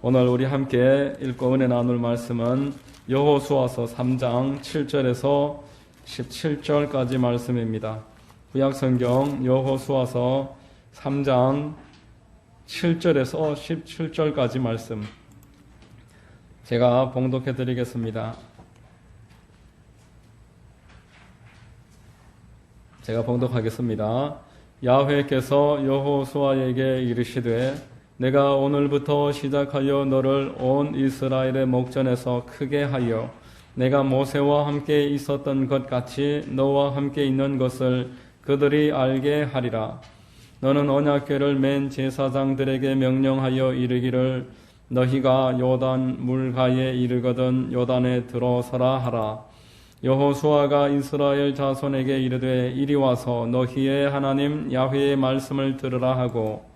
오늘 우리 함께 읽고 은혜 나눌 말씀은 여호수아서 3장 7절에서 17절까지 말씀입니다. 구약성경 여호수아서 3장 7절에서 17절까지 말씀 제가 봉독해 드리겠습니다. 제가 봉독하겠습니다. 야훼께서 여호수아에게 이르시되 내가 오늘부터 시작하여 너를 온 이스라엘의 목전에서 크게 하여 내가 모세와 함께 있었던 것 같이 너와 함께 있는 것을 그들이 알게 하리라. 너는 언약궤를 맨 제사장들에게 명령하여 이르기를 너희가 요단 물가에 이르거든 요단에 들어서라 하라. 여호수아가 이스라엘 자손에게 이르되 이리 와서 너희의 하나님 야훼의 말씀을 들으라 하고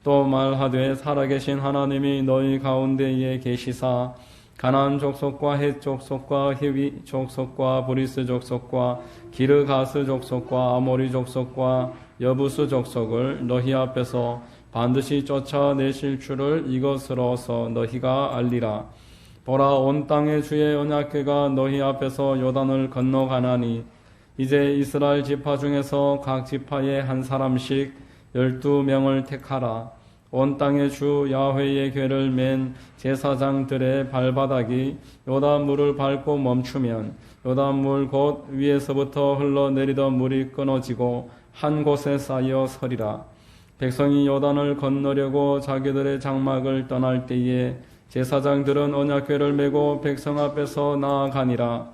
또 말하되 살아계신 하나님이 너희 가운데에 계시사 가나안 족속과 헷 족속과 히위 족속과 브리스 족속과 기르가스 족속과 아모리 족속과 여부스 족속을 너희 앞에서 반드시 쫓아내실 줄을 이것으로서 너희가 알리라. 보라, 온 땅의 주의 언약궤가 너희 앞에서 요단을 건너가나니 이제 이스라엘 지파 중에서 각 지파에 한 사람씩 12명을 택하라. 온 땅의 주 야훼의 궤를 맨 제사장들의 발바닥이 요단 물을 밟고 멈추면 요단 물 곧 위에서부터 흘러내리던 물이 끊어지고 한 곳에 쌓여 서리라. 백성이 요단을 건너려고 자기들의 장막을 떠날 때에 제사장들은 언약궤를 메고 백성 앞에서 나아가니라.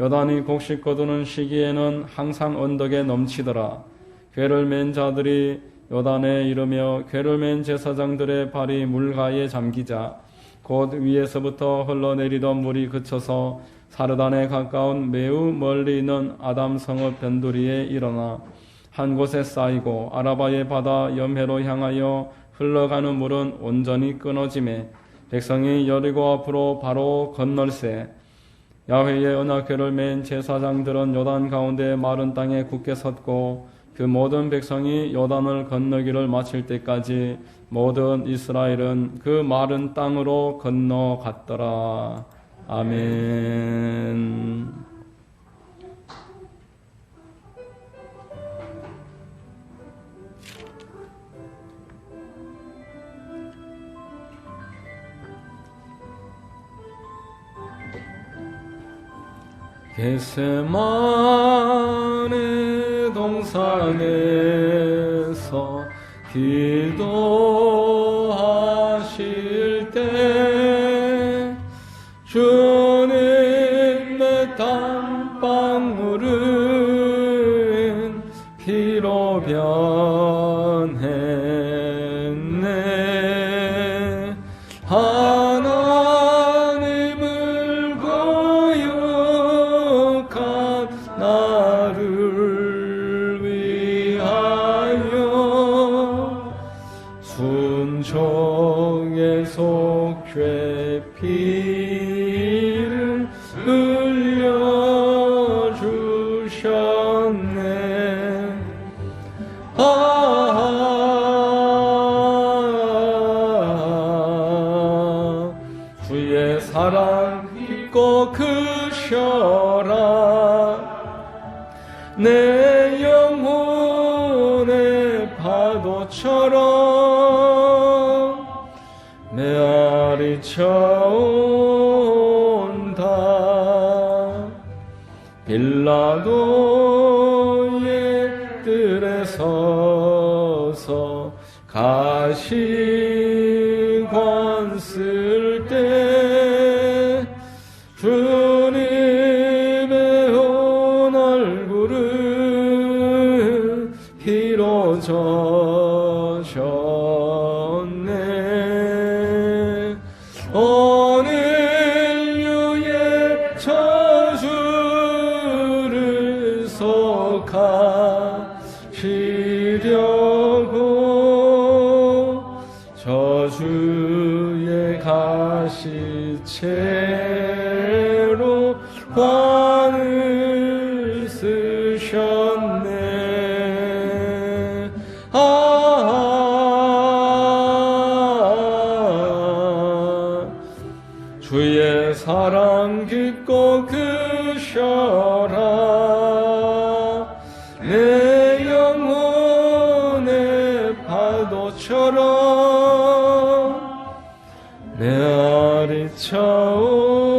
요단이 곡식 거두는 시기에는 항상 언덕에 넘치더라. 궤를 맨 자들이 요단에 이르며 궤를 맨 제사장들의 발이 물가에 잠기자 곧 위에서부터 흘러내리던 물이 그쳐서 사르단에 가까운 매우 멀리 있는 아담 성읍 변두리에 일어나 한 곳에 쌓이고 아라바의 바다 염해로 향하여 흘러가는 물은 온전히 끊어지매 백성이 여리고 앞으로 바로 건널세. 야훼의 언약궤를 맨 제사장들은 요단 가운데 마른 땅에 굳게 섰고 그 모든 백성이 요단을 건너기를 마칠 때까지 모든 이스라엘은 그 마른 땅으로 건너갔더라. 아멘. 겟세마네 동산에서 기도하실 때 주님의 땀방울은 피로 변했네. 하나님을 거룩한 나를 위하여 순종의 속죄 피를 흘려주셨네. 주의 사랑 깊고 크셔라. 내 영혼의 파도처럼 메아리 쳐온다. 빌라도의 뜰에 서서 가시관 쓸 때 주님의 온 얼굴은 피로 젖었네. 오늘 유의 저주를 속하시려고 저주의 가시채로 관을 쓰셨네. 아 주의 사랑 깊고 크셔라. 내 영혼의 파도처럼 메아리 차온다.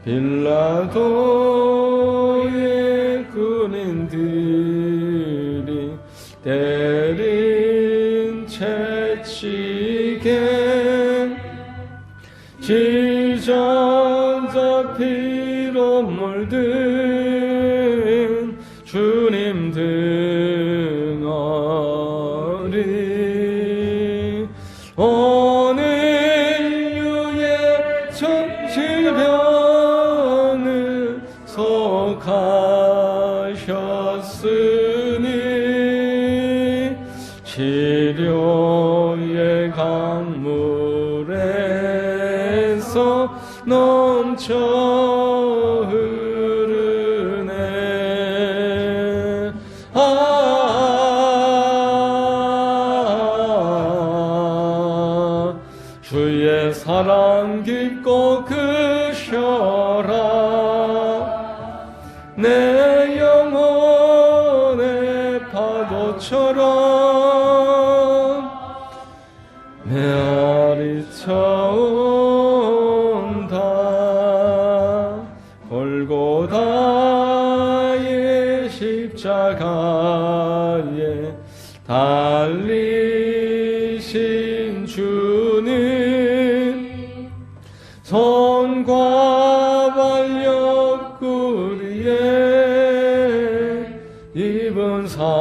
빌라도의 군인들이 때린 채찍에 지저자 피로 물든 주님 등어리 오늘 유의 질병을 속하셨으니 치료의 강물에서 넘쳐 흐르네. 주의 사랑 깊고 크셔라. 내 영혼의 파도처럼 메아리 차온다. 골고다의 십자가에 달리신 주는 손과 발 옆구리에 입은 상처로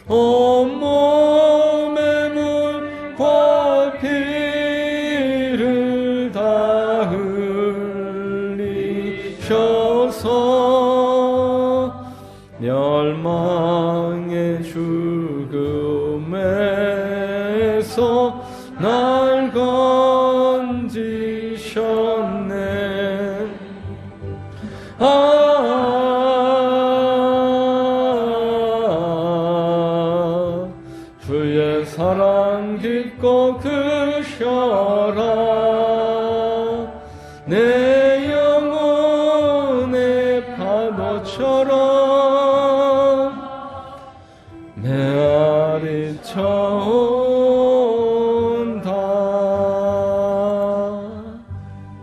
온몸에 물과 피를 다 흘리셔서 멸망의 죽음에서 날 건지셨네. 주의 사랑 깊고 크셔라. 내 영혼의 파도처럼 메아리 차온다.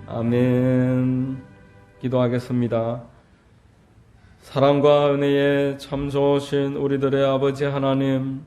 아멘. 기도하겠습니다. 사랑과 은혜에 참 좋으신 우리들의 아버지 하나님,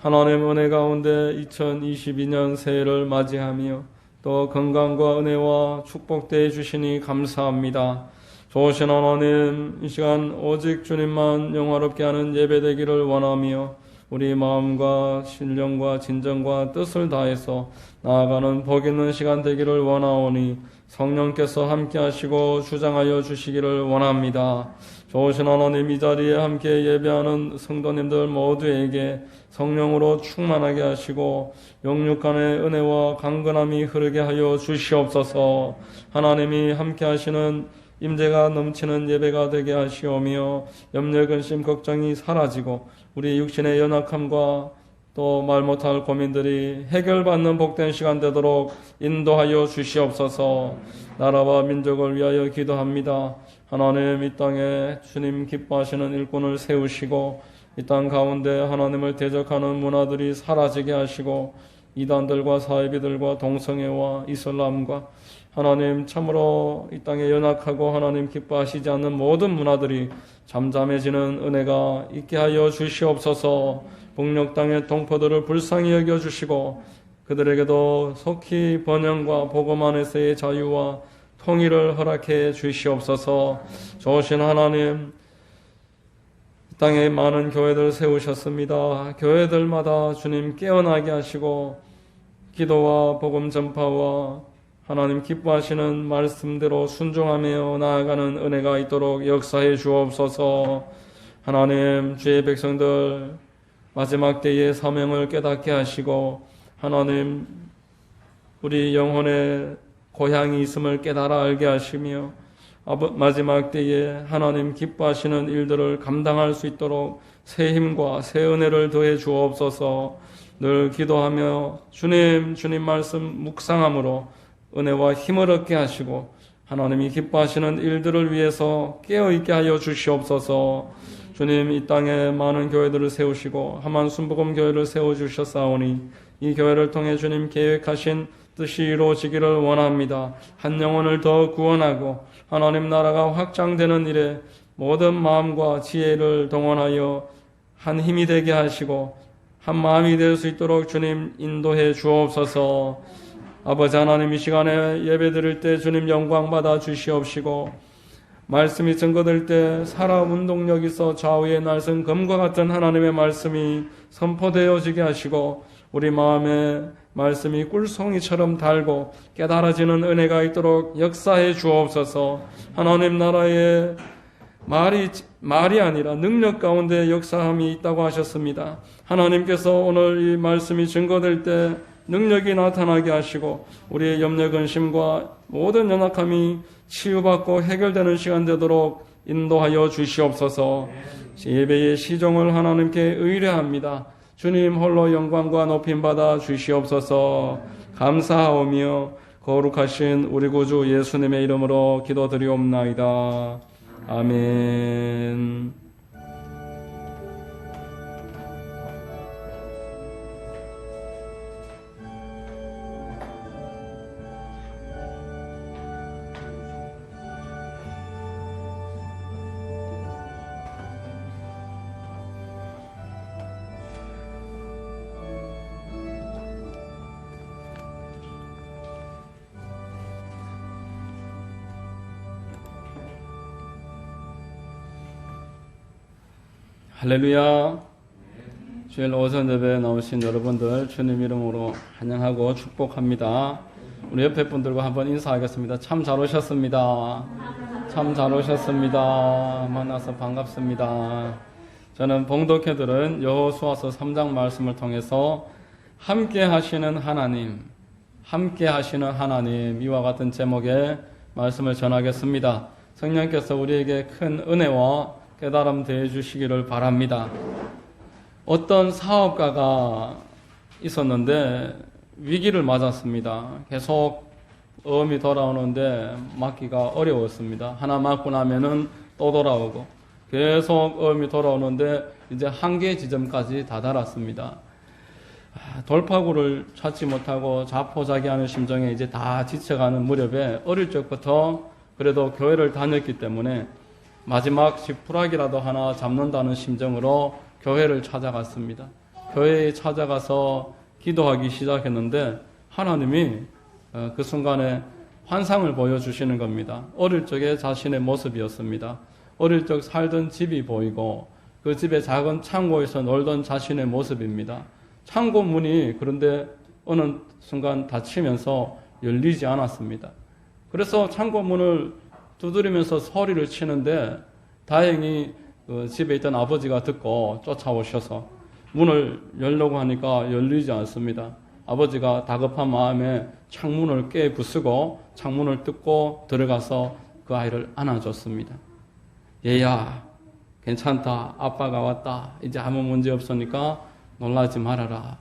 하나님 은혜 가운데 2022년 새해를 맞이하며 또 건강과 은혜와 축복되어 주시니 감사합니다. 좋으신 하나님, 이 시간 오직 주님만 영화롭게 하는 예배되기를 원하며 우리 마음과 신령과 진정과 뜻을 다해서 나아가는 복 있는 시간 되기를 원하오니 성령께서 함께 하시고 주장하여 주시기를 원합니다. 좋으신 하나님, 이 자리에 함께 예배하는 성도님들 모두에게 성령으로 충만하게 하시고 영육간의 은혜와 강건함이 흐르게 하여 주시옵소서. 하나님이 함께 하시는 임재가 넘치는 예배가 되게 하시오며 염려 근심 걱정이 사라지고 우리 육신의 연약함과 또 말 못할 고민들이 해결받는 복된 시간 되도록 인도하여 주시옵소서. 나라와 민족을 위하여 기도합니다. 하나님, 이 땅에 주님 기뻐하시는 일꾼을 세우시고 이 땅 가운데 하나님을 대적하는 문화들이 사라지게 하시고 이단들과 사이비들과 동성애와 이슬람과 하나님 참으로 이 땅에 연약하고 하나님 기뻐하시지 않는 모든 문화들이 잠잠해지는 은혜가 있게 하여 주시옵소서. 북녘 땅의 동포들을 불쌍히 여겨주시고 그들에게도 속히 번영과 복음 안에서의 자유와 통일을 허락해 주시옵소서. 좋으신 하나님, 이 땅에 많은 교회들 세우셨습니다. 교회들마다 주님 깨어나게 하시고 기도와 복음 전파와 하나님 기뻐하시는 말씀대로 순종하며 나아가는 은혜가 있도록 역사해 주옵소서. 하나님, 주의 백성들 마지막 때의 사명을 깨닫게 하시고 하나님, 우리 영혼의 고향이 있음을 깨달아 알게 하시며 마지막 때에 하나님 기뻐하시는 일들을 감당할 수 있도록 새 힘과 새 은혜를 더해 주옵소서. 늘 기도하며 주님 말씀 묵상함으로 은혜와 힘을 얻게 하시고 하나님이 기뻐하시는 일들을 위해서 깨어있게 하여 주시옵소서. 주님, 이 땅에 많은 교회들을 세우시고 하만 순복음 교회를 세워주셨사오니 이 교회를 통해 주님 계획하신 뜻이 이루어지기를 원합니다. 한 영혼을 더 구원하고 하나님 나라가 확장되는 일에 모든 마음과 지혜를 동원하여 한 힘이 되게 하시고 한 마음이 될 수 있도록 주님 인도해 주옵소서. 아버지 하나님, 이 시간에 예배 드릴 때 주님 영광 받아 주시옵시고 말씀이 증거될 때 살아 운동력 있어 좌우에 날선 검과 같은 하나님의 말씀이 선포되어지게 하시고 우리 마음에 말씀이 꿀송이처럼 달고 깨달아지는 은혜가 있도록 역사해 주옵소서. 하나님 나라의 말이 아니라 능력 가운데 역사함이 있다고 하셨습니다. 하나님께서 오늘 이 말씀이 증거될 때 능력이 나타나게 하시고 우리의 염려 근심과 모든 연약함이 치유받고 해결되는 시간 되도록 인도하여 주시옵소서. 예배의 시종을 하나님께 의뢰합니다. 주님 홀로 영광과 높임 받아 주시옵소서. 감사하오며 거룩하신 우리 구주 예수님의 이름으로 기도드리옵나이다. 아멘. 할렐루야. 주일 오전 예배에 나오신 여러분들 주님 이름으로 환영하고 축복합니다. 우리 옆에 분들과 한번 인사하겠습니다. 참 잘 오셨습니다. 참 잘 오셨습니다. 만나서 반갑습니다. 저는 봉독회 들은 여호수아서 3장 말씀을 통해서 함께 하시는 하나님, 함께 하시는 하나님, 이와 같은 제목의 말씀을 전하겠습니다. 성령께서 우리에게 큰 은혜와 깨달음 대해 주시기를 바랍니다. 어떤 사업가가 있었는데 위기를 맞았습니다. 계속 어음이 돌아오는데 막기가 어려웠습니다. 하나 맞고 나면은 또 돌아오고 계속 어음이 돌아오는데 이제 한계 지점까지 다다랐습니다. 돌파구를 찾지 못하고 자포자기하는 심정에 이제 다 지쳐가는 무렵에 어릴 적부터 그래도 교회를 다녔기 때문에 마지막 지푸라기라도 하나 잡는다는 심정으로 교회를 찾아갔습니다. 교회에 찾아가서 기도하기 시작했는데 하나님이 그 순간에 환상을 보여주시는 겁니다. 어릴 적에 자신의 모습이었습니다. 어릴 적 살던 집이 보이고 그 집의 작은 창고에서 놀던 자신의 모습입니다. 창고 문이 그런데 어느 순간 닫히면서 열리지 않았습니다. 그래서 창고 문을 두드리면서 소리를 치는데 다행히 그 집에 있던 아버지가 듣고 쫓아오셔서 문을 열려고 하니까 열리지 않습니다. 아버지가 다급한 마음에 창문을 깨부수고 창문을 뜯고 들어가서 그 아이를 안아줬습니다. 얘야, 괜찮다. 아빠가 왔다. 이제 아무 문제 없으니까 놀라지 말아라.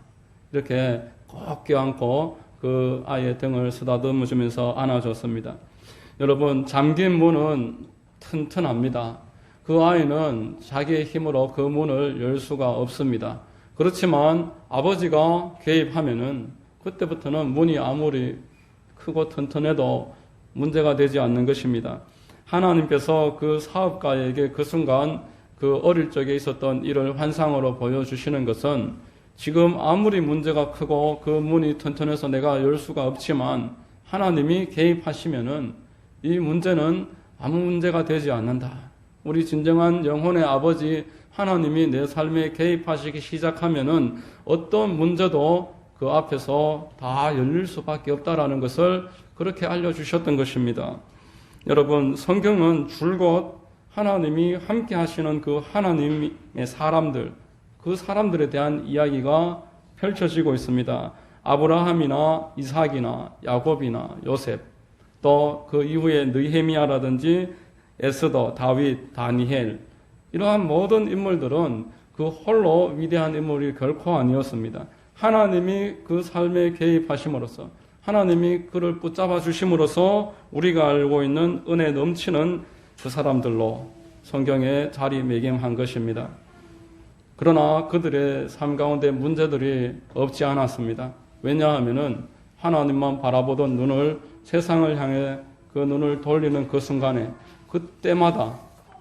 이렇게 꼭 껴안고 그 아이의 등을 쓰다듬어 주면서 안아줬습니다. 여러분, 잠긴 문은 튼튼합니다. 그 아이는 자기의 힘으로 그 문을 열 수가 없습니다. 그렇지만 아버지가 개입하면은 그때부터는 문이 아무리 크고 튼튼해도 문제가 되지 않는 것입니다. 하나님께서 그 사업가에게 그 순간 그 어릴 적에 있었던 일을 환상으로 보여주시는 것은 지금 아무리 문제가 크고 그 문이 튼튼해서 내가 열 수가 없지만 하나님이 개입하시면은 이 문제는 아무 문제가 되지 않는다. 우리 진정한 영혼의 아버지 하나님이 내 삶에 개입하시기 시작하면은 어떤 문제도 그 앞에서 다 열릴 수밖에 없다라는 것을 그렇게 알려주셨던 것입니다. 여러분, 성경은 줄곧 하나님이 함께 하시는 그 하나님의 사람들, 그 사람들에 대한 이야기가 펼쳐지고 있습니다. 아브라함이나 이삭이나 야곱이나 요셉, 또 그 이후에 느헤미야라든지 에스더, 다윗, 다니엘, 이러한 모든 인물들은 그 그 홀로 위대한 인물이 결코 아니었습니다. 하나님이 그 삶에 개입하심으로써 하나님이 그를 붙잡아 주심으로써 우리가 알고 있는 은혜 넘치는 그 사람들로 성경에 자리매김한 것입니다. 그러나 그들의 삶 가운데 문제들이 없지 않았습니다. 왜냐하면은 하나님만 바라보던 눈을 세상을 향해 그 눈을 돌리는 그 순간에 그때마다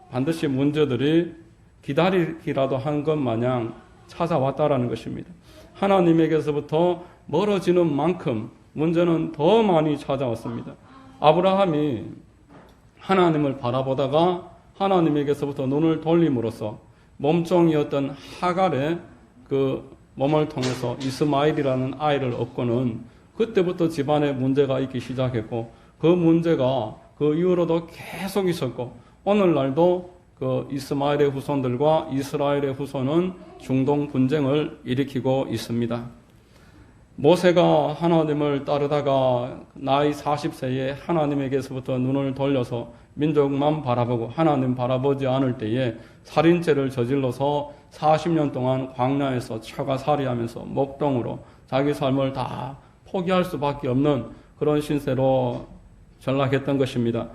반드시 문제들이 기다리기라도 한 것 마냥 찾아왔다라는 것입니다. 하나님에게서부터 멀어지는 만큼 문제는 더 많이 찾아왔습니다. 아브라함이 하나님을 바라보다가 하나님에게서부터 눈을 돌림으로써 몸종이었던 하갈의 그 몸을 통해서 이스마엘이라는 아이를 얻고는 그때부터 집안에 문제가 있기 시작했고 그 문제가 그 이후로도 계속 있었고 오늘날도 그 이스마엘의 후손들과 이스라엘의 후손은 중동 분쟁을 일으키고 있습니다. 모세가 하나님을 따르다가 나이 40세에 하나님에게서부터 눈을 돌려서 민족만 바라보고 하나님 바라보지 않을 때에 살인죄를 저질러서 40년 동안 광야에서 처가살이하면서 목동으로 자기 삶을 다 포기할 수밖에 없는 그런 신세로 전락했던 것입니다.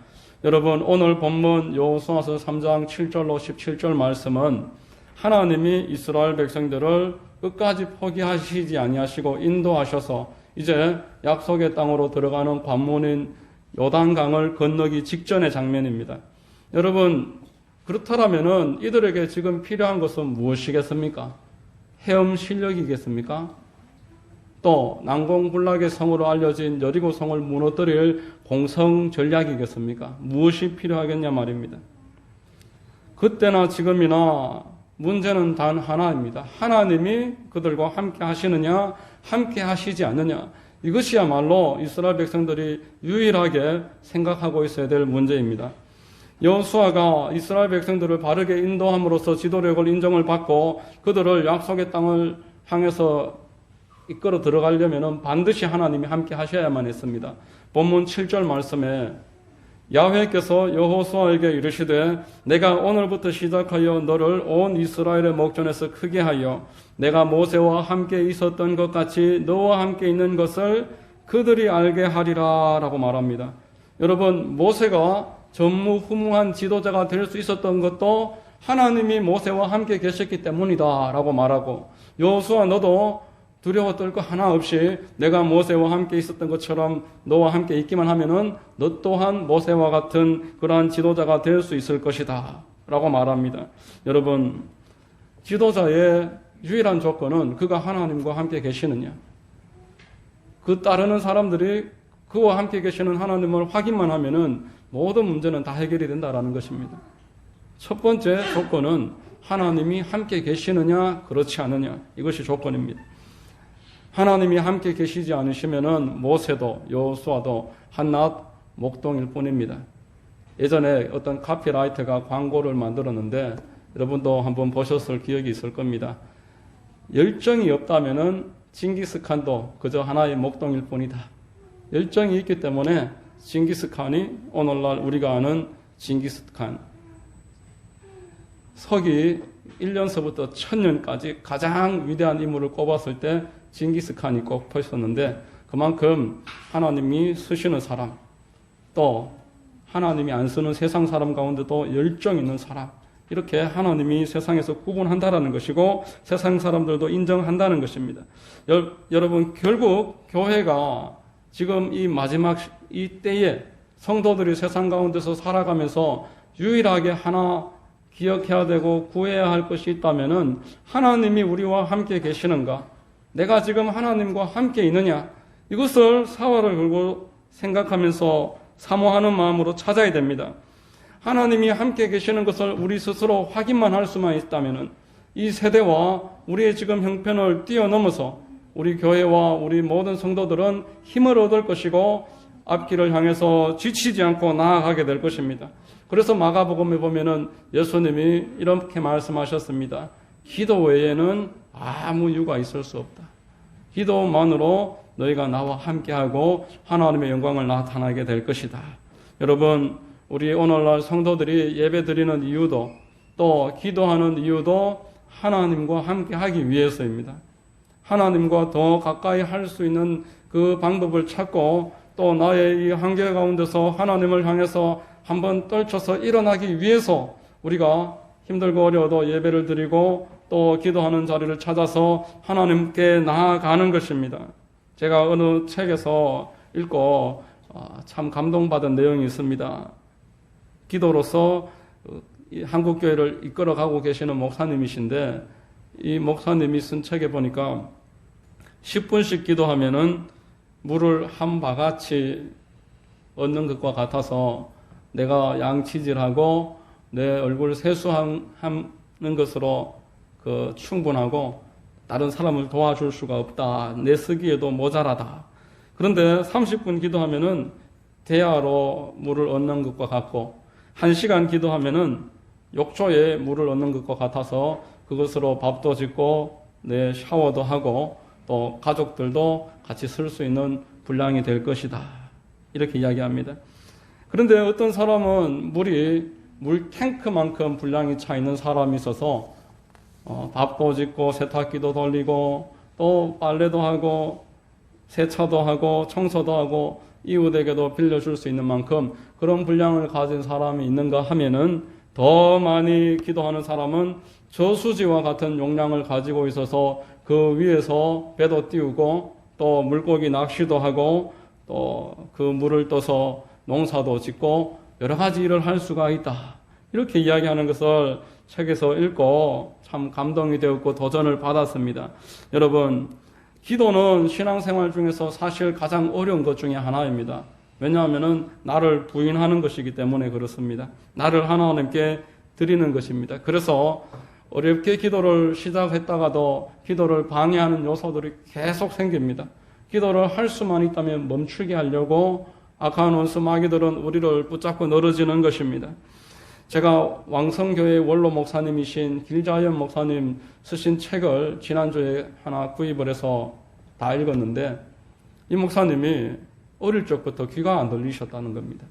여러분, 오늘 본문 여호수아서 3장 7절로 17절 말씀은 하나님이 이스라엘 백성들을 끝까지 포기하시지 아니하시고 인도하셔서 이제 약속의 땅으로 들어가는 관문인 요단강을 건너기 직전의 장면입니다. 여러분, 그렇다면은 이들에게 지금 필요한 것은 무엇이겠습니까? 헤엄 실력이겠습니까? 또 난공불락의 성으로 알려진 여리고 성을 무너뜨릴 공성 전략이겠습니까? 무엇이 필요하겠냐 말입니다. 그때나 지금이나 문제는 단 하나입니다. 하나님이 그들과 함께 하시느냐, 함께 하시지 않느냐. 이것이야말로 이스라엘 백성들이 유일하게 생각하고 있어야 될 문제입니다. 여호수아가 이스라엘 백성들을 바르게 인도함으로써 지도력을 인정을 받고 그들을 약속의 땅을 향해서 이끌어 들어가려면 반드시 하나님이 함께 하셔야만 했습니다. 본문 7절 말씀에 야훼께서 여호수아에게 이르시되 내가 오늘부터 시작하여 너를 온 이스라엘의 목전에서 크게 하여 내가 모세와 함께 있었던 것 같이 너와 함께 있는 것을 그들이 알게 하리라 라고 말합니다. 여러분, 모세가 전무후무한 지도자가 될 수 있었던 것도 하나님이 모세와 함께 계셨기 때문이다 라고 말하고 여호수아 너도 두려워 떨 거 하나 없이 내가 모세와 함께 있었던 것처럼 너와 함께 있기만 하면은 너 또한 모세와 같은 그러한 지도자가 될 수 있을 것이다 라고 말합니다. 여러분, 지도자의 유일한 조건은 그가 하나님과 함께 계시느냐, 그 따르는 사람들이 그와 함께 계시는 하나님을 확인만 하면은 모든 문제는 다 해결이 된다라는 것입니다. 첫 번째 조건은 하나님이 함께 계시느냐 그렇지 않느냐, 이것이 조건입니다. 하나님이 함께 계시지 않으시면은 모세도 여호수아도 한낱 목동일 뿐입니다. 예전에 어떤 카피라이터가 광고를 만들었는데 여러분도 한번 보셨을 기억이 있을 겁니다. 열정이 없다면은 징기스칸도 그저 하나의 목동일 뿐이다. 열정이 있기 때문에 징기스칸이 오늘날 우리가 아는 징기스칸, 서기 1년서부터 1000년까지 가장 위대한 인물을 꼽았을 때 징기스칸이 꼽혀 있었는데 그만큼 하나님이 쓰시는 사람, 또 하나님이 안 쓰는 세상 사람 가운데도 열정 있는 사람, 이렇게 하나님이 세상에서 구분한다라는 것이고 세상 사람들도 인정한다는 것입니다. 여러분, 결국 교회가 지금 이 마지막 이 때에 성도들이 세상 가운데서 살아가면서 유일하게 하나 기억해야 되고 구해야 할 것이 있다면은 하나님이 우리와 함께 계시는가? 내가 지금 하나님과 함께 있느냐? 이것을 사활을 걸고 생각하면서 사모하는 마음으로 찾아야 됩니다. 하나님이 함께 계시는 것을 우리 스스로 확인만 할 수만 있다면은 이 세대와 우리의 지금 형편을 뛰어넘어서 우리 교회와 우리 모든 성도들은 힘을 얻을 것이고 앞길을 향해서 지치지 않고 나아가게 될 것입니다. 그래서 마가복음에 보면은 예수님이 이렇게 말씀하셨습니다. 기도 외에는 아무 이유가 있을 수 없다. 기도만으로 너희가 나와 함께하고 하나님의 영광을 나타나게 될 것이다. 여러분, 우리 오늘날 성도들이 예배 드리는 이유도 또 기도하는 이유도 하나님과 함께 하기 위해서입니다. 하나님과 더 가까이 할 수 있는 그 방법을 찾고 또 나의 이 한계 가운데서 하나님을 향해서 한번 떨쳐서 일어나기 위해서 우리가 힘들고 어려워도 예배를 드리고 또 기도하는 자리를 찾아서 하나님께 나아가는 것입니다. 제가 어느 책에서 읽고 참 감동받은 내용이 있습니다. 기도로서 한국교회를 이끌어가고 계시는 목사님이신데 이 목사님이 쓴 책에 보니까 10분씩 기도하면은 물을 한 바가지 얻는 것과 같아서 내가 양치질하고 내 얼굴 세수하는 것으로 충분하고 다른 사람을 도와줄 수가 없다. 내 쓰기에도 모자라다. 그런데 30분 기도하면은 대야로 물을 얻는 것과 같고 1시간 기도하면은 욕조에 물을 얻는 것과 같아서 그것으로 밥도 짓고 내 샤워도 하고 또 가족들도 같이 쓸 수 있는 분량이 될 것이다. 이렇게 이야기합니다. 그런데 어떤 사람은 물 탱크만큼 분량이 차 있는 사람이 있어서 밥도 짓고 세탁기도 돌리고 또 빨래도 하고 세차도 하고 청소도 하고 이웃에게도 빌려줄 수 있는 만큼 그런 분량을 가진 사람이 있는가 하면은 더 많이 기도하는 사람은 저수지와 같은 용량을 가지고 있어서 그 위에서 배도 띄우고 또 물고기 낚시도 하고 또 그 물을 떠서 농사도 짓고 여러 가지 일을 할 수가 있다. 이렇게 이야기하는 것을 책에서 읽고 참 감동이 되었고 도전을 받았습니다. 여러분, 기도는 신앙생활 중에서 사실 가장 어려운 것 중에 하나입니다. 왜냐하면 나를 부인하는 것이기 때문에 그렇습니다. 나를 하나님께 드리는 것입니다. 그래서 어렵게 기도를 시작했다가도 기도를 방해하는 요소들이 계속 생깁니다. 기도를 할 수만 있다면 멈추게 하려고 악한 원수 마귀들은 우리를 붙잡고 늘어지는 것입니다. 제가 왕성교회 원로 목사님이신 길자연 목사님 쓰신 책을 지난주에 하나 구입을 해서 다 읽었는데 이 목사님이 어릴 적부터 귀가 안 들리셨다는 겁니다.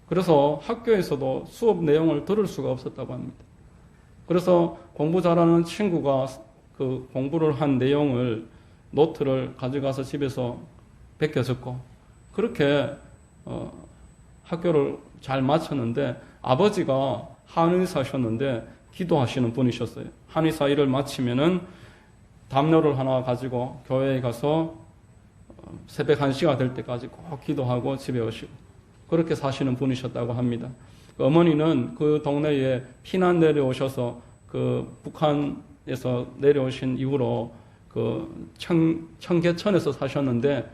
그래서 학교에서도 수업 내용을 들을 수가 없었다고 합니다. 그래서 공부 잘하는 친구가 그 공부를 한 내용을 노트를 가져가서 집에서 베껴 적고 그렇게 학교를 잘 마쳤는데 아버지가 한의사셨는데 기도하시는 분이셨어요. 한의사 일을 마치면은 담요를 하나 가지고 교회에 가서 새벽 1시가 될 때까지 꼭 기도하고 집에 오시고 그렇게 사시는 분이셨다고 합니다. 어머니는 그 동네에 피난 내려오셔서 그 북한에서 내려오신 이후로 그 청계천에서 사셨는데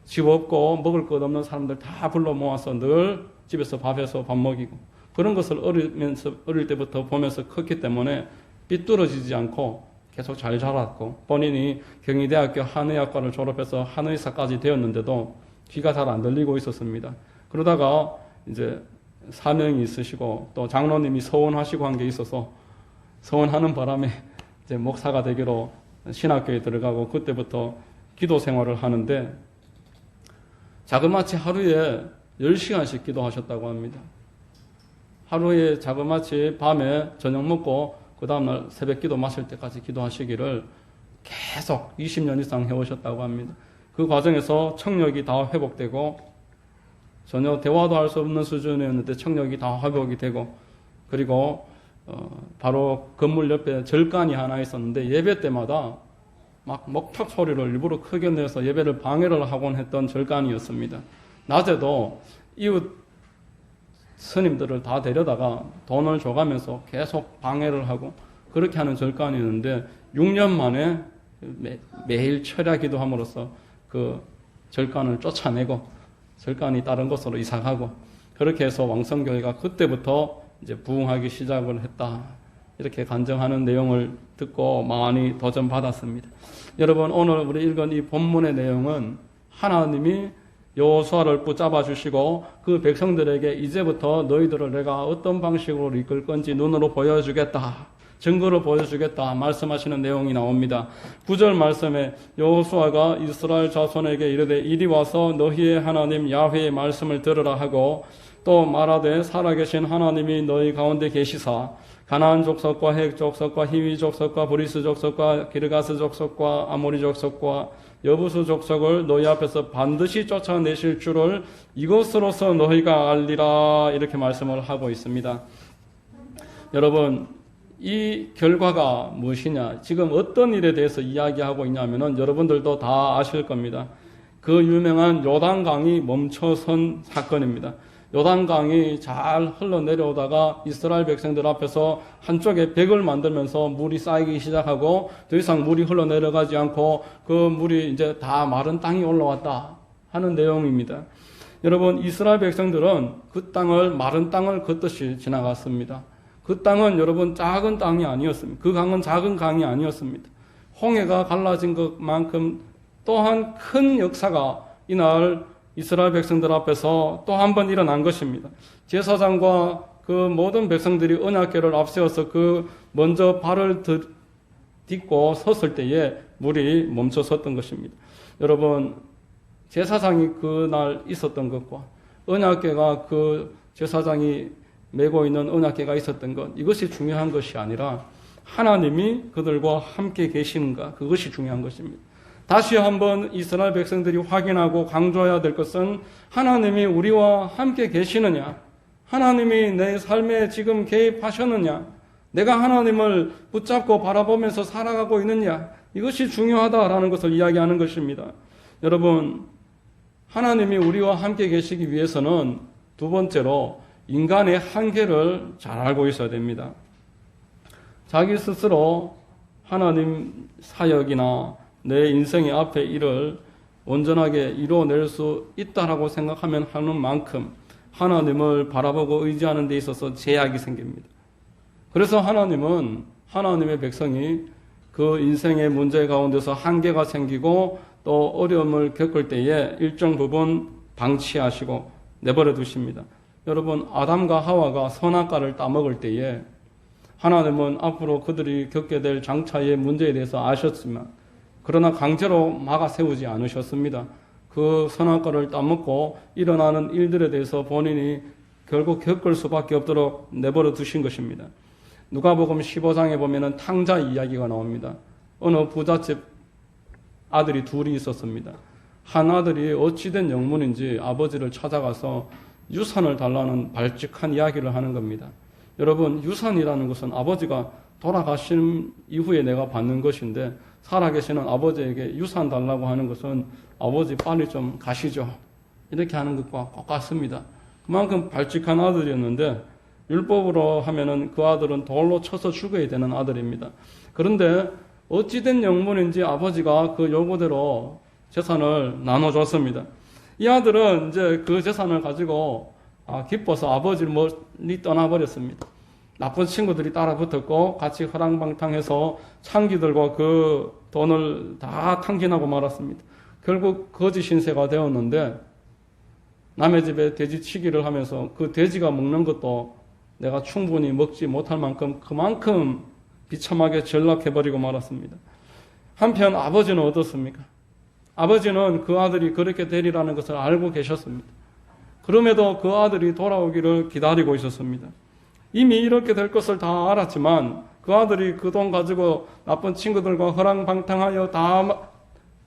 집 없고 먹을 것 없는 사람들 다 불러 모아서 늘 집에서 밥해서 밥 먹이고 그런 것을 어릴 때부터 보면서 컸기 때문에 삐뚤어지지 않고 계속 잘 자랐고 본인이 경희대학교 한의학과를 졸업해서 한의사까지 되었는데도 귀가 잘 안 들리고 있었습니다. 그러다가 이제 사명이 있으시고 또 장로님이 서원하시고 한 게 있어서 서원하는 바람에 이제 목사가 되기로 신학교에 들어가고 그때부터 기도 생활을 하는데 자그마치 하루에 10시간씩 기도하셨다고 합니다. 하루에 자그마치 밤에 저녁 먹고 그 다음날 새벽 기도 마실 때까지 기도하시기를 계속 20년 이상 해오셨다고 합니다. 그 과정에서 청력이 다 회복되고 전혀 대화도 할 수 없는 수준이었는데 청력이 다 회복이 되고 그리고 바로 건물 옆에 절간이 하나 있었는데 예배 때마다 막 목탁 소리를 일부러 크게 내서 예배를 방해를 하곤 했던 절간이었습니다. 낮에도 이웃 스님들을 다 데려다가 돈을 줘가면서 계속 방해를 하고 그렇게 하는 절간이었는데 6년 만에 매일 철야 기도함으로써 그 절간을 쫓아내고 절간이 다른 곳으로 이사가고 그렇게 해서 왕성교회가 그때부터 이제 부흥하기 시작을 했다. 이렇게 간증하는 내용을 듣고 많이 도전받았습니다. 여러분 오늘 우리 읽은 이 본문의 내용은 하나님이 여호수아를 붙잡아 주시고 그 백성들에게 이제부터 너희들을 내가 어떤 방식으로 이끌 건지 눈으로 보여주겠다. 증거로 보여주겠다. 말씀하시는 내용이 나옵니다. 9절 말씀에 여호수아가 이스라엘 자손에게 이르되 이리 와서 너희의 하나님 야훼의 말씀을 들으라 하고 또 말하되 살아계신 하나님이 너희 가운데 계시사 가나안 족속과 헷 족속과 히위 족속과 브리스 족속과 기르가스 족속과 아모리 족속과 여부수 족속을 너희 앞에서 반드시 쫓아내실 줄을 이것으로서 너희가 알리라 이렇게 말씀을 하고 있습니다. 여러분, 이 결과가 무엇이냐? 지금 어떤 일에 대해서 이야기하고 있냐면은 여러분들도 다 아실 겁니다. 그 유명한 요단강이 멈춰선 사건입니다. 요단강이 잘 흘러내려오다가 이스라엘 백성들 앞에서 한쪽에 벽을 만들면서 물이 쌓이기 시작하고 더 이상 물이 흘러내려가지 않고 그 물이 이제 다 마른 땅이 올라왔다 하는 내용입니다. 여러분, 이스라엘 백성들은 그 땅을 마른 땅을 걷듯이 지나갔습니다. 그 땅은 여러분 작은 땅이 아니었습니다. 그 강은 작은 강이 아니었습니다. 홍해가 갈라진 것만큼 또한 큰 역사가 이날 이스라엘 백성들 앞에서 또 한 번 일어난 것입니다. 제사장과 그 모든 백성들이 언약궤를 앞세워서 그 먼저 발을 딛고 섰을 때에 물이 멈춰 섰던 것입니다. 여러분, 제사장이 그날 있었던 것과 언약궤가 그 제사장이 메고 있는 언약궤가 있었던 것, 이것이 중요한 것이 아니라 하나님이 그들과 함께 계시는가, 그것이 중요한 것입니다. 다시 한번 이스라엘 백성들이 확인하고 강조해야 될 것은 하나님이 우리와 함께 계시느냐, 하나님이 내 삶에 지금 개입하셨느냐, 내가 하나님을 붙잡고 바라보면서 살아가고 있느냐, 이것이 중요하다라는 것을 이야기하는 것입니다. 여러분, 하나님이 우리와 함께 계시기 위해서는 두 번째로 인간의 한계를 잘 알고 있어야 됩니다. 자기 스스로 하나님 사역이나 내 인생의 앞에 일을 온전하게 이루어낼 수 있다라고 생각하면 하는 만큼 하나님을 바라보고 의지하는 데 있어서 제약이 생깁니다. 그래서 하나님은 하나님의 백성이 그 인생의 문제 가운데서 한계가 생기고 또 어려움을 겪을 때에 일정 부분 방치하시고 내버려 두십니다. 여러분, 아담과 하와가 선악과를 따먹을 때에 하나님은 앞으로 그들이 겪게 될 장차의 문제에 대해서 아셨지만 그러나 강제로 막아 세우지 않으셨습니다. 그 선악과를 따먹고 일어나는 일들에 대해서 본인이 결국 겪을 수밖에 없도록 내버려 두신 것입니다. 누가복음 15장에 보면은 탕자 이야기가 나옵니다. 어느 부잣집 아들이 둘이 있었습니다. 한 아들이 어찌된 영문인지 아버지를 찾아가서 유산을 달라는 발칙한 이야기를 하는 겁니다. 여러분, 유산이라는 것은 아버지가 돌아가신 이후에 내가 받는 것인데 살아계시는 아버지에게 유산 달라고 하는 것은 아버지 빨리 좀 가시죠, 이렇게 하는 것과 똑같습니다. 그만큼 발칙한 아들이었는데 율법으로 하면은 그 아들은 돌로 쳐서 죽어야 되는 아들입니다. 그런데 어찌된 영문인지 아버지가 그 요구대로 재산을 나눠줬습니다. 이 아들은 이제 그 재산을 가지고 기뻐서 아버지를 멀리 떠나버렸습니다. 나쁜 친구들이 따라 붙었고 같이 허랑방탕해서 창기들과 그 돈을 다 탕진하고 말았습니다. 결국 거지 신세가 되었는데 남의 집에 돼지치기를 하면서 그 돼지가 먹는 것도 내가 충분히 먹지 못할 만큼 그만큼 비참하게 전락해버리고 말았습니다. 한편 아버지는 어떻습니까? 아버지는 그 아들이 그렇게 되리라는 것을 알고 계셨습니다. 그럼에도 그 아들이 돌아오기를 기다리고 있었습니다. 이미 이렇게 될 것을 다 알았지만 그 아들이 그 돈 가지고 나쁜 친구들과 허랑방탕하여 다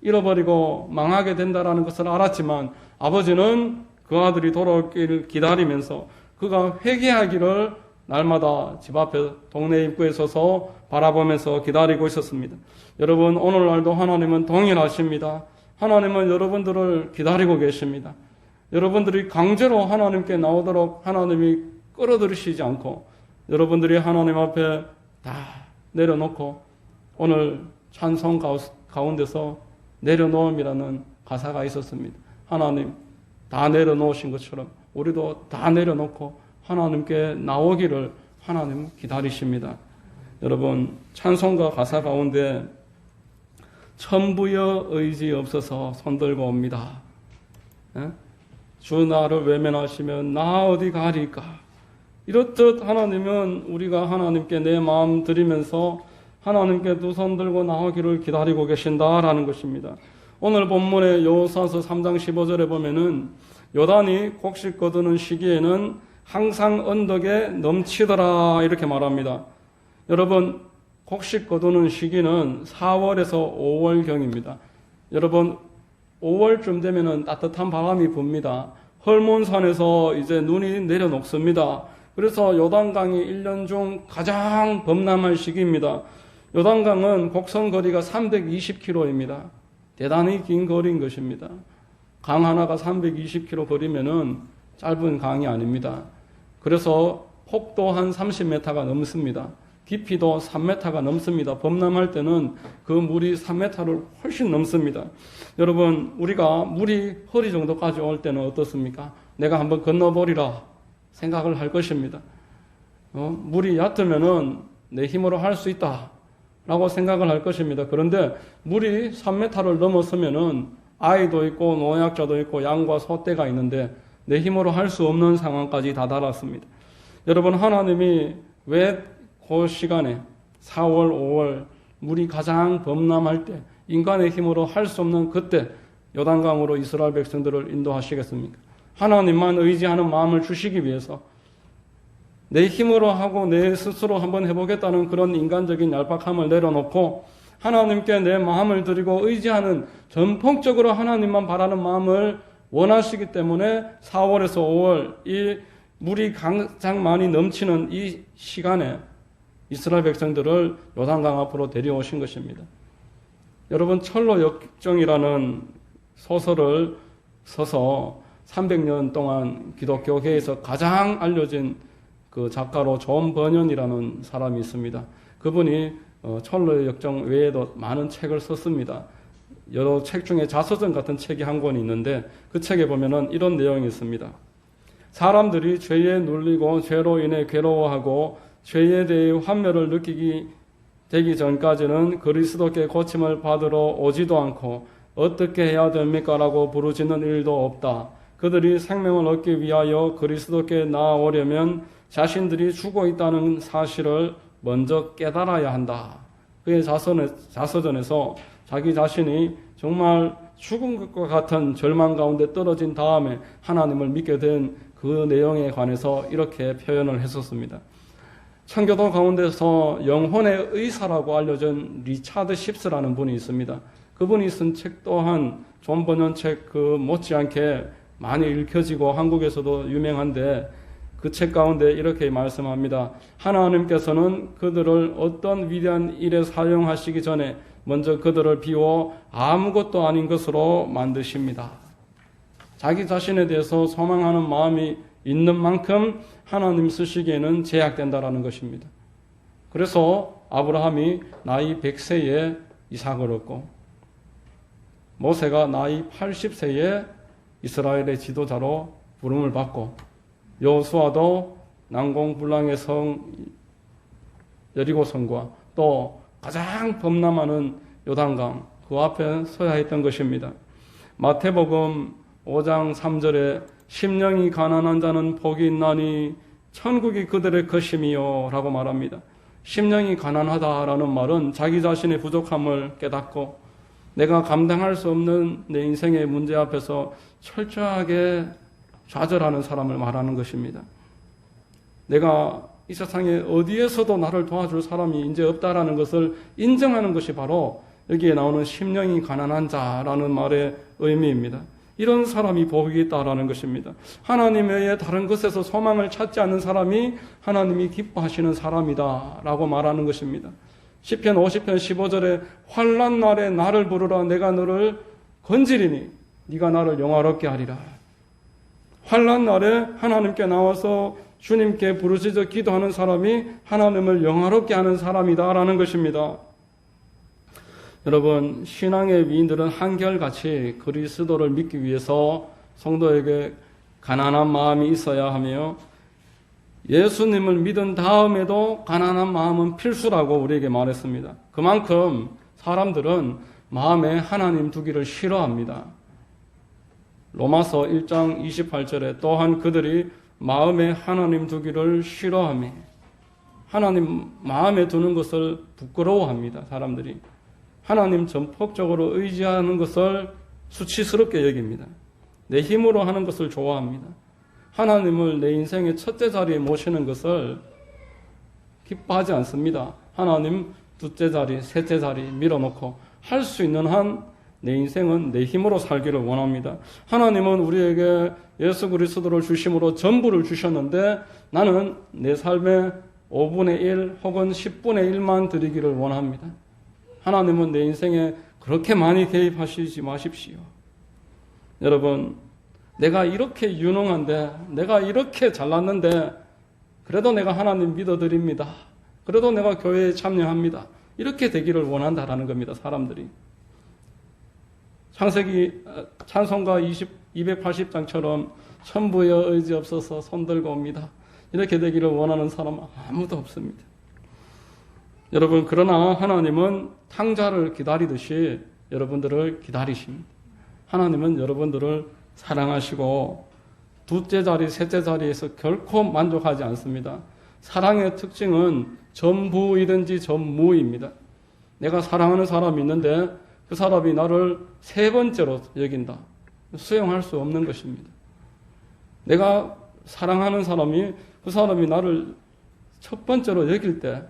잃어버리고 망하게 된다라는 것을 알았지만 아버지는 그 아들이 돌아오기를 기다리면서 그가 회개하기를 날마다 집 앞에 동네 입구에 서서 바라보면서 기다리고 있었습니다. 여러분, 오늘날도 하나님은 동일하십니다. 하나님은 여러분들을 기다리고 계십니다. 여러분들이 강제로 하나님께 나오도록 하나님이 끌어들이시지 않고 여러분들이 하나님 앞에 다 내려놓고 오늘 찬송 가운데서 내려놓음이라는 가사가 있었습니다. 하나님 다 내려놓으신 것처럼 우리도 다 내려놓고 하나님께 나오기를 하나님 기다리십니다. 여러분, 찬송가 가사 가운데 천부여 의지 없어서 손들고 옵니다. 주 나를 외면하시면 나 어디 가리까? 이렇듯 하나님은 우리가 하나님께 내 마음 드리면서 하나님께 두 손 들고 나오기를 기다리고 계신다라는 것입니다. 오늘 본문의 여호수아서 3장 15절에 보면은 요단이 곡식 거두는 시기에는 항상 언덕에 넘치더라 이렇게 말합니다. 여러분, 곡식 거두는 시기는 4월에서 5월경입니다. 여러분, 5월쯤 되면은 따뜻한 바람이 붑니다. 헐몬산에서 이제 눈이 내려 녹습니다. 그래서 요단강이 1년 중 가장 범람한 시기입니다. 요단강은 곡선 거리가 320km입니다. 대단히 긴 거리인 것입니다. 강 하나가 320km 거리면은 짧은 강이 아닙니다. 그래서 폭도 한 30m가 넘습니다. 깊이도 3m가 넘습니다. 범람할 때는 그 물이 3m를 훨씬 넘습니다. 여러분, 우리가 물이 허리 정도까지 올 때는 어떻습니까? 내가 한번 건너버리라 생각을 할 것입니다. 물이 얕으면은 내 힘으로 할 수 있다 라고 생각을 할 것입니다. 그런데 물이 3m를 넘었으면은 아이도 있고 노약자도 있고 양과 소떼가 있는데 내 힘으로 할 수 없는 상황까지 다다랐습니다. 여러분, 하나님이 왜 그 시간에 4월, 5월 물이 가장 범람할 때 인간의 힘으로 할 수 없는 그때 요단강으로 이스라엘 백성들을 인도하시겠습니까? 하나님만 의지하는 마음을 주시기 위해서 내 힘으로 하고 내 스스로 한번 해보겠다는 그런 인간적인 얄팍함을 내려놓고 하나님께 내 마음을 드리고 의지하는 전폭적으로 하나님만 바라는 마음을 원하시기 때문에 4월에서 5월 이 물이 가장 많이 넘치는 이 시간에 이스라엘 백성들을 요단강 앞으로 데려오신 것입니다. 여러분, 철로 역정이라는 소설을 써서 300년 동안 기독교계에서 가장 알려진 그 작가로 존 버년이라는 사람이 있습니다. 그분이 철로의 역정 외에도 많은 책을 썼습니다. 여러 책 중에 자서전 같은 책이 한 권이 있는데 그 책에 보면은 이런 내용이 있습니다. 사람들이 죄에 눌리고 죄로 인해 괴로워하고 죄에 대해 환멸을 느끼기 되기 전까지는 그리스도께 고침을 받으러 오지도 않고 어떻게 해야 됩니까? 라고 부르짖는 일도 없다. 그들이 생명을 얻기 위하여 그리스도께 나아오려면 자신들이 죽어 있다는 사실을 먼저 깨달아야 한다. 그의 자서전에서 자기 자신이 정말 죽은 것과 같은 절망 가운데 떨어진 다음에 하나님을 믿게 된 그 내용에 관해서 이렇게 표현을 했었습니다. 청교도 가운데서 영혼의 의사라고 알려진 리차드 십스라는 분이 있습니다. 그분이 쓴 책 또한 존 버년 책 그 못지않게 많이 읽혀지고 한국에서도 유명한데 그 책 가운데 이렇게 말씀합니다. 하나님께서는 그들을 어떤 위대한 일에 사용하시기 전에 먼저 그들을 비워 아무것도 아닌 것으로 만드십니다. 자기 자신에 대해서 소망하는 마음이 있는 만큼 하나님 쓰시기에는 제약된다라는 것입니다. 그래서 아브라함이 나이 100세에 이삭을 얻고 모세가 나이 80세에 이스라엘의 지도자로 부름을 받고 여호수아도 난공불락의 성 여리고성과 또 가장 범람하는 요단강 그 앞에 서야 했던 것입니다. 마태복음 5장 3절에 심령이 가난한 자는 복이 있나니 천국이 그들의 것임이요 라고 말합니다. 심령이 가난하다라는 말은 자기 자신의 부족함을 깨닫고 내가 감당할 수 없는 내 인생의 문제 앞에서 철저하게 좌절하는 사람을 말하는 것입니다. 내가 이 세상에 어디에서도 나를 도와줄 사람이 이제 없다라는 것을 인정하는 것이 바로 여기에 나오는 심령이 가난한 자라는 말의 의미입니다. 이런 사람이 복이 있다라는 것입니다. 하나님 외에 다른 것에서 소망을 찾지 않는 사람이 하나님이 기뻐하시는 사람이다라고 말하는 것입니다. 시편 50편 15절에 환난 날에 나를 부르라 내가 너를 건지리니 네가 나를 영화롭게 하리라. 환난 날에 하나님께 나와서 주님께 부르짖어 기도하는 사람이 하나님을 영화롭게 하는 사람이다라는 것입니다. 여러분, 신앙의 위인들은 한결같이 그리스도를 믿기 위해서 성도에게 가난한 마음이 있어야 하며 예수님을 믿은 다음에도 가난한 마음은 필수라고 우리에게 말했습니다. 그만큼 사람들은 마음에 하나님 두기를 싫어합니다. 로마서 1장 28절에 또한 그들이 마음에 하나님 두기를 싫어하며 하나님 마음에 두는 것을 부끄러워합니다. 사람들이 하나님 전폭적으로 의지하는 것을 수치스럽게 여깁니다. 내 힘으로 하는 것을 좋아합니다. 하나님을 내 인생의 첫째 자리에 모시는 것을 기뻐하지 않습니다. 하나님 둘째 자리, 셋째 자리 밀어놓고 할 수 있는 한 내 인생은 내 힘으로 살기를 원합니다. 하나님은 우리에게 예수 그리스도를 주심으로 전부를 주셨는데 나는 내 삶의 5분의 1 혹은 10분의 1만 드리기를 원합니다. 하나님은 내 인생에 그렇게 많이 개입하시지 마십시오. 여러분, 내가 이렇게 유능한데, 내가 이렇게 잘났는데 그래도 내가 하나님 믿어드립니다. 그래도 내가 교회에 참여합니다. 이렇게 되기를 원한다라는 겁니다. 사람들이. 창세기 찬송가 280장처럼 천부의 의지 없어서 손들고 옵니다. 이렇게 되기를 원하는 사람은 아무도 없습니다. 여러분, 그러나 하나님은 탕자를 기다리듯이 여러분들을 기다리십니다. 하나님은 여러분들을 사랑하시고 둘째 자리, 셋째 자리에서 결코 만족하지 않습니다. 사랑의 특징은 전부이든지 전무입니다. 내가 사랑하는 사람이 있는데 그 사람이 나를 세 번째로 여긴다. 수용할 수 없는 것입니다. 내가 사랑하는 사람이 그 사람이 나를 첫 번째로 여길 때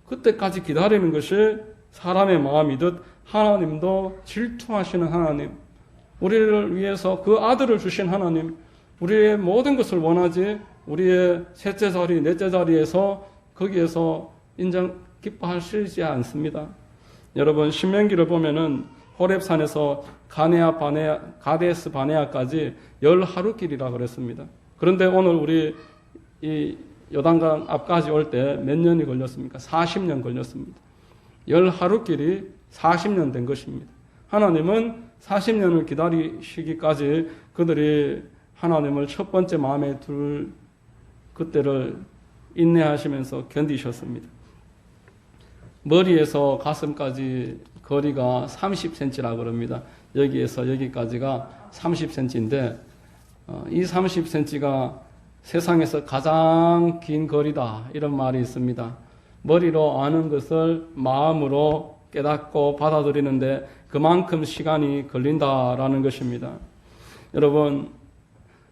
그때까지 기다리는 것이 사람의 마음이듯 하나님도 질투하시는 하나님, 우리를 위해서 그 아들을 주신 하나님, 우리의 모든 것을 원하지 우리의 셋째 자리, 넷째 자리에서 거기에서 기뻐하시지 않습니다. 여러분, 신명기를 보면은 호렙산에서 가데스 바네아까지 10하루길이라 그랬습니다. 그런데 오늘 우리 이 요단강 앞까지 올 때 몇 년이 걸렸습니까? 40년 걸렸습니다. 10하루길이 40년 된 것입니다. 하나님은 40년을 기다리시기까지 그들이 하나님을 첫 번째 마음에 둘 그때를 인내하시면서 견디셨습니다. 머리에서 가슴까지 거리가 30cm라고 그럽니다. 여기에서 여기까지가 30cm인데 이 30cm가 세상에서 가장 긴 거리다 이런 말이 있습니다. 머리로 아는 것을 마음으로 깨닫고 받아들이는데 그만큼 시간이 걸린다라는 것입니다. 여러분,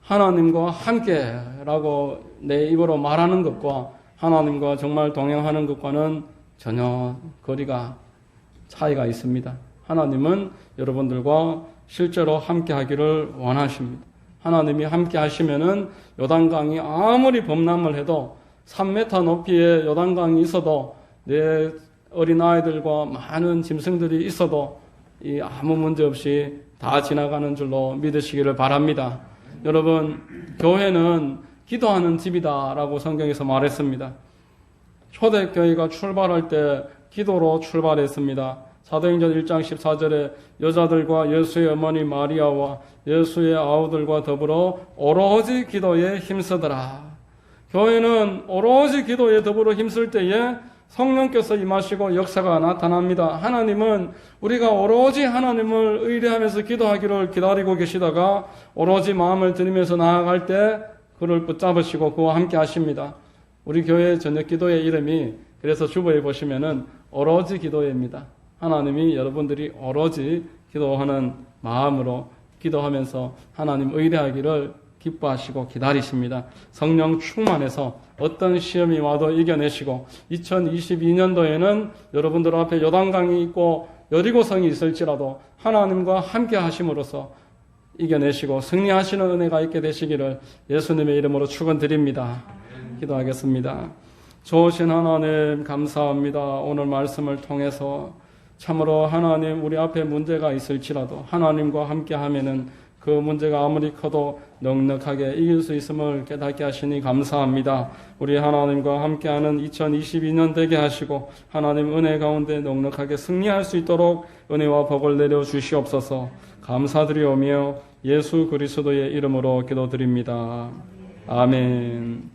하나님과 함께라고 내 입으로 말하는 것과 하나님과 정말 동행하는 것과는 전혀 거리가 차이가 있습니다. 하나님은 여러분들과 실제로 함께하기를 원하십니다. 하나님이 함께 하시면은 요단강이 아무리 범람을 해도 3m 높이의 요단강이 있어도 내 어린아이들과 많은 짐승들이 있어도 아무 문제 없이 다 지나가는 줄로 믿으시기를 바랍니다. 여러분, 교회는 기도하는 집이다라고 성경에서 말했습니다. 초대교회가 출발할 때 기도로 출발했습니다. 사도행전 1장 14절에 여자들과 예수의 어머니 마리아와 예수의 아우들과 더불어 오로지 기도에 힘쓰더라. 교회는 오로지 기도에 더불어 힘쓸 때에 성령께서 임하시고 역사가 나타납니다. 하나님은 우리가 오로지 하나님을 의뢰하면서 기도하기를 기다리고 계시다가 오로지 마음을 들이면서 나아갈 때 그를 붙잡으시고 그와 함께 하십니다. 우리 교회 저녁 기도의 이름이 그래서 주보에 보시면은 오로지 기도회입니다. 하나님이 여러분들이 오로지 기도하는 마음으로 기도하면서 하나님 의뢰하기를 기뻐하시고 기다리십니다. 성령 충만해서 어떤 시험이 와도 이겨내시고 2022년도에는 여러분들 앞에 요단강이 있고 여리고성이 있을지라도 하나님과 함께 하심으로써 이겨내시고 승리하시는 은혜가 있게 되시기를 예수님의 이름으로 축원드립니다. 기도하겠습니다. 좋으신 하나님 감사합니다. 오늘 말씀을 통해서 참으로 하나님 우리 앞에 문제가 있을지라도 하나님과 함께 하면은 그 문제가 아무리 커도 넉넉하게 이길 수 있음을 깨닫게 하시니 감사합니다. 우리 하나님과 함께하는 2022년 되게 하시고 하나님 은혜 가운데 넉넉하게 승리할 수 있도록 은혜와 복을 내려 주시옵소서. 감사드리오며 예수 그리스도의 이름으로 기도드립니다. 아멘.